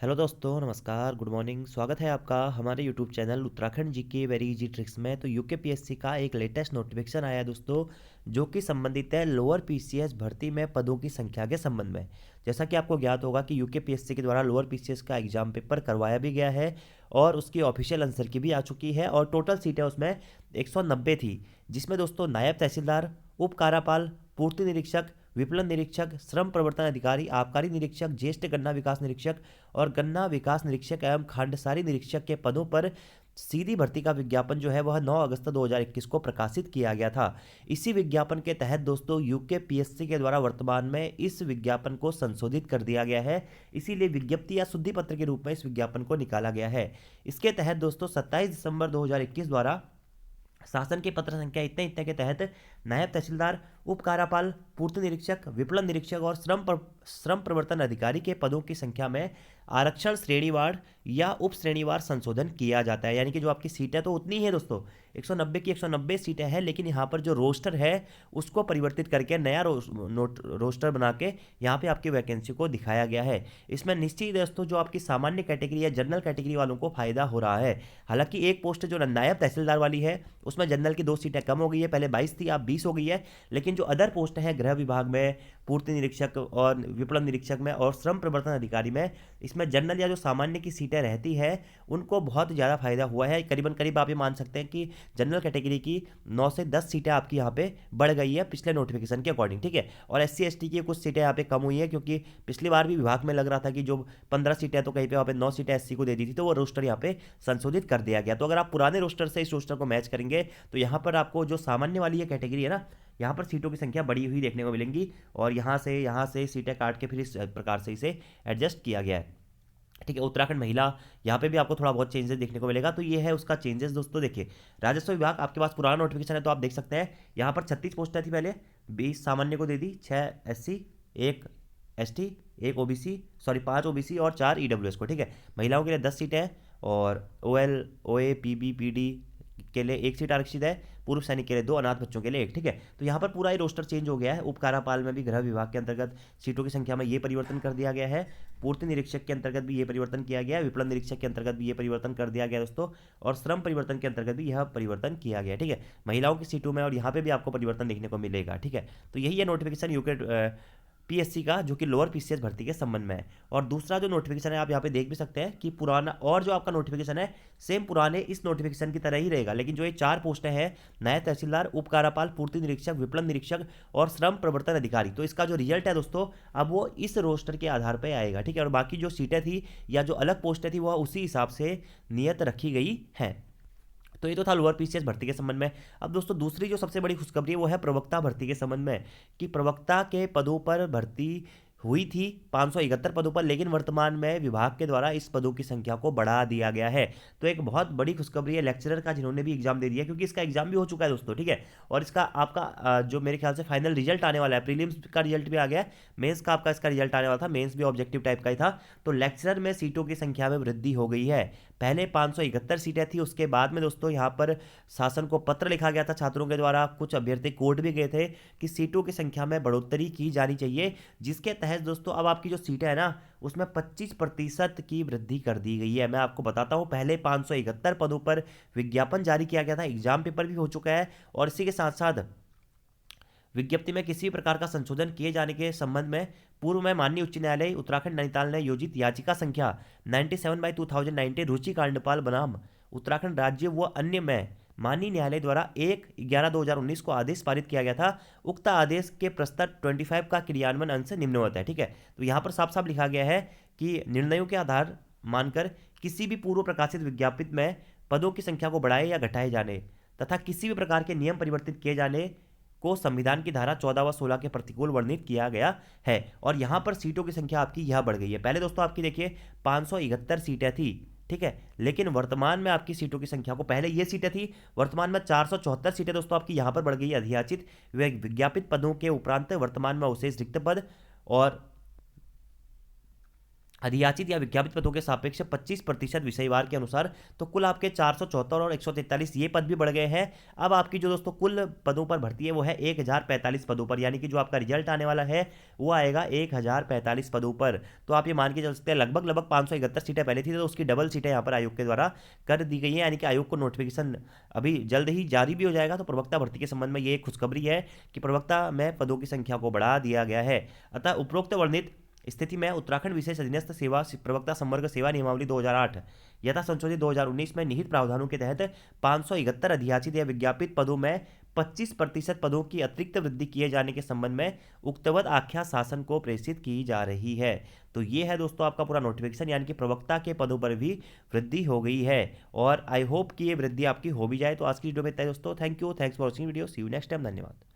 Hello दोस्तों, नमस्कार, good morning. स्वागत है आपका हमारे YouTube channel Uttarakhand GK very easy tricks में। तो यूके पीएससी का एक लेटेस्ट नोटिफिकेशन आया है दोस्तों, जो कि संबंधित है लोअर पीसीएस भर्ती में पदों की संख्या के संबंध में। जैसा कि आपको ज्ञात होगा कि यूके पीएससी के द्वारा लोअर पीसीएस का एग्जाम पेपर करवाया भी गया है और उसकी ऑफिशियल आंसर की भी आ चुकी है और टोटल सीटें उसमें 190 थी, जिसमें दोस्तों नायब तहसीलदार, उप कारापाल, पूर्ति निरीक्षक, विपणन निरीक्षक, श्रम प्रवर्तन अधिकारी, आबकारी निरीक्षक, ज्येष्ठ गन्ना विकास निरीक्षक और गन्ना विकास निरीक्षक एवं खांडसारी निरीक्षक के पदों पर सीधी भर्ती का विज्ञापन जो है वह 9 अगस्त 2021 को प्रकाशित किया गया था। इसी विज्ञापन के तहत दोस्तों यूके पीएससी के द्वारा वर्तमान में इस विज्ञापन को संशोधित कर दिया गया है, इसीलिए विज्ञप्ति या शुद्धि पत्र के रूप में इस विज्ञापन को निकाला गया है। इसके तहत दोस्तों 27 दिसंबर 2021 द्वारा शासन के पत्र संख्या इतने इतने के तहत नायब तहसीलदार, उप कारापाल, पूर्ति निरीक्षक, विपणन निरीक्षक और श्रम प्रवर्तन अधिकारी के पदों की संख्या में आरक्षण श्रेणीवार या उप श्रेणीवार संशोधन किया जाता है। यानी कि जो आपकी सीटें तो उतनी ही है दोस्तों, 190 की 190 सीटें हैं, लेकिन यहाँ पर जो रोस्टर है उसको परिवर्तित करके नया रोस्टर बना के यहाँ पे आपकी वैकेंसी को दिखाया गया है। इसमें निश्चित दोस्तों जो आपकी सामान्य कैटेगरी या जनरल कैटेगरी वालों को फायदा हो रहा है। हालांकि एक पोस्ट जो नायब तहसीलदार वाली है उसमें जनरल की 2 सीटें कम हो गई है, पहले 22 थी, अब 20 हो गई है। लेकिन जो अदर पोस्ट है गृह विभाग में, पूर्ति निरीक्षक और विपणन निरीक्षक में और श्रम प्रवर्तन अधिकारी में, इसमें जनरल या जो सामान्य की सीटें रहती है उनको बहुत ज़्यादा फायदा हुआ है। करीबन करीब आप ये मान सकते हैं कि जनरल कैटेगरी की 9 से 10 सीटें आपकी यहाँ पे बढ़ गई है पिछले नोटिफिकेशन के अकॉर्डिंग, ठीक है। और SC ST की कुछ सीटें यहाँ पे कम हुई है, क्योंकि पिछली बार भी विभाग में लग रहा था कि जो 15 सीटें तो कहीं पे वहाँ पे 9 सीटें SC को दे दी थी, तो वो रोस्टर यहाँ पे संशोधित कर दिया गया। तो अगर आप पुराने रोस्टर से इस रोस्टर को मैच करेंगे तो यहाँ पर आपको जो सामान्य वाली ये कैटेगरी है ना, यहाँ पर सीटों की संख्या बढ़ी हुई देखने को मिलेंगी और यहाँ से सीटें काट के फिर इस प्रकार से इसे एडजस्ट किया गया है, ठीक है। उत्तराखंड महिला, यहाँ पे भी आपको थोड़ा बहुत चेंजेस देखने को मिलेगा। तो ये है उसका चेंजेस दोस्तों। देखिए, राजस्व विभाग आपके पास पुराना नोटिफिकेशन है तो आप देख सकते हैं यहाँ पर 36 पोस्टें थी पहले, 20 सामान्य को दे दी, 6 SC, 1 ST, 1 OBC, sorry 5 OBC और 4 EWS को, ठीक है। महिलाओं के लिए 10 सीटें हैं और OL, OA, PB, PD के लिए 1 सीट आरक्षित है, पूर्व सैनिक के लिए 2, अनाथ बच्चों के लिए 1, ठीक है। तो यहाँ पर पूरा ही रोस्टर चेंज हो गया है। उप कारापाल में भी गृह विभाग के अंतर्गत सीटों की संख्या में ये परिवर्तन कर दिया गया है, पूर्ति निरीक्षक के अंतर्गत भी ये परिवर्तन किया गया है, विपणन निरीक्षक के अंतर्गत भी ये परिवर्तन कर दिया गया दोस्तों, और श्रम परिवर्तन के अंतर्गत भी यह परिवर्तन किया गया, ठीक है, महिलाओं की सीटों में। और यहाँ पे भी आपको परिवर्तन देखने को मिलेगा, ठीक है। तो यही है नोटिफिकेशन यूके पीएससी का, जो कि लोअर पीसीएस भर्ती के संबंध में है। और दूसरा जो नोटिफिकेशन है आप यहाँ पे देख भी सकते हैं कि पुराना और जो आपका नोटिफिकेशन है सेम पुराने इस नोटिफिकेशन की तरह ही रहेगा, लेकिन जो ये 4 पोस्टें हैं नायब तहसीलदार, उप कारापाल, पूर्ति निरीक्षक, विपणन निरीक्षक और श्रम प्रवर्तन अधिकारी, तो इसका जो रिजल्ट है दोस्तों अब वो इस रोस्टर के आधार पर आएगा, ठीक है। और बाकी जो सीटें थी या जो अलग पोस्टें थी वह उसी हिसाब से नियत रखी गई है। तो ये तो था लोअर पीसीएस भर्ती के संबंध में। अब दोस्तों दूसरी जो सबसे बड़ी खुशखबरी है वो है प्रवक्ता भर्ती के संबंध में, कि प्रवक्ता के पदों पर भर्ती हुई थी 571 पदों पर, लेकिन वर्तमान में विभाग के द्वारा इस पदों की संख्या को बढ़ा दिया गया है। तो एक बहुत बड़ी खुशखबरी है लेक्चरर का, जिन्होंने भी एग्जाम दे दिया, क्योंकि इसका एग्जाम भी हो चुका है दोस्तों, ठीक है। और इसका आपका जो मेरे ख्याल से फाइनल रिजल्ट आने वाला है, प्रीलिम्स का रिजल्ट भी आ गया है, मेंस का आपका इसका रिजल्ट आने वाला था, मेंस भी ऑब्जेक्टिव टाइप का ही था। तो लेक्चरर में सीटों की संख्या में वृद्धि हो गई है। पहले 571 सीटें थी, उसके बाद में दोस्तों यहाँ पर शासन को पत्र लिखा गया था छात्रों के द्वारा, कुछ अभ्यर्थी कोर्ट भी गए थे कि सीटों की संख्या में बढ़ोतरी की जानी चाहिए, जिसके तहत दोस्तों अब आपकी जो सीटें है ना उसमें 25% की वृद्धि कर दी गई है। मैं आपको बताता हूं, पहले 571 पदों पर विज्ञापन जारी किया गया था, एग्जाम पेपर भी हो चुका है, और इसी के साथ साथ विज्ञप्ति में किसी प्रकार का संशोधन किए जाने के संबंध में पूर्व में माननीय उच्च न्यायालय उत्तराखंड नैनीताल ने योजित याचिका संख्या 97/2019 रुचि कांडपाल बनाम उत्तराखंड राज्य व अन्य में माननीय न्यायालय द्वारा 1/11/2019 को आदेश पारित किया गया था। उक्त आदेश के प्रस्ताव 25 का क्रियान्वयन अंश निम्नवत है, ठीक है। तो यहाँ पर साफ साफ लिखा गया है कि निर्णयों के आधार मानकर किसी भी पूर्व प्रकाशित विज्ञापित में पदों की संख्या को बढ़ाए या घटाए जाने तथा किसी भी प्रकार के नियम परिवर्तित किए जाने को संविधान की धारा 14 व 16 के प्रतिकूल वर्णित किया गया है। और यहाँ पर सीटों की संख्या आपकी यह बढ़ गई है। पहले दोस्तों आपकी देखिए 571 सीटें थी, ठीक है, लेकिन वर्तमान में आपकी सीटों की संख्या को, पहले ये सीटें थी, वर्तमान में 474 सीटें दोस्तों आपकी यहाँ पर बढ़ गई है। अधियाचित विज्ञापित पदों के उपरांत वर्तमान में अवशेष रिक्त पद और अधियाचित या विज्ञापित पदों के सापेक्ष 25% विषयवार के अनुसार। तो कुल आपके 474 और 143 ये पद भी बढ़ गए हैं। अब आपकी जो दोस्तों कुल पदों पर भर्ती है वो है 1045 पदों पर, यानी कि जो आपका रिजल्ट आने वाला है वो आएगा 1045 पदों पर। तो आप ये मान के चल सकते हैं लगभग लगभग 571 सीटें पहले थी, तो उसकी डबल सीटें यहाँ पर आयोग के द्वारा कर दी गई है, यानी कि आयोग को नोटिफिकेशन अभी जल्द ही जारी भी हो जाएगा। तो प्रवक्ता भर्ती के संबंध में ये खुशखबरी है कि प्रवक्ता में पदों की संख्या को बढ़ा दिया गया है। अतः उपरोक्त वर्णित स्थिति में उत्तराखंड विशेष अधीनस्थ सेवा प्रवक्ता संवर्ग सेवा नियमावली 2008 यथा संशोधित 2019 में निहित प्रावधानों के तहत 571 अधियाचित या विज्ञापित पदों में 25% पदों की अतिरिक्त वृद्धि किए जाने के संबंध में उक्तवत आख्या शासन को प्रेषित की जा रही है। तो ये है दोस्तों आपका पूरा नोटिफिकेशन, यानी कि प्रवक्ता के पदों पर भी वृद्धि हो गई है और आई होप कि ये वृद्धि आपकी हो भी जाए। तो आज की वीडियो में इतना ही दोस्तों। Thank you, thanks for watching video, see you next time, धन्यवाद।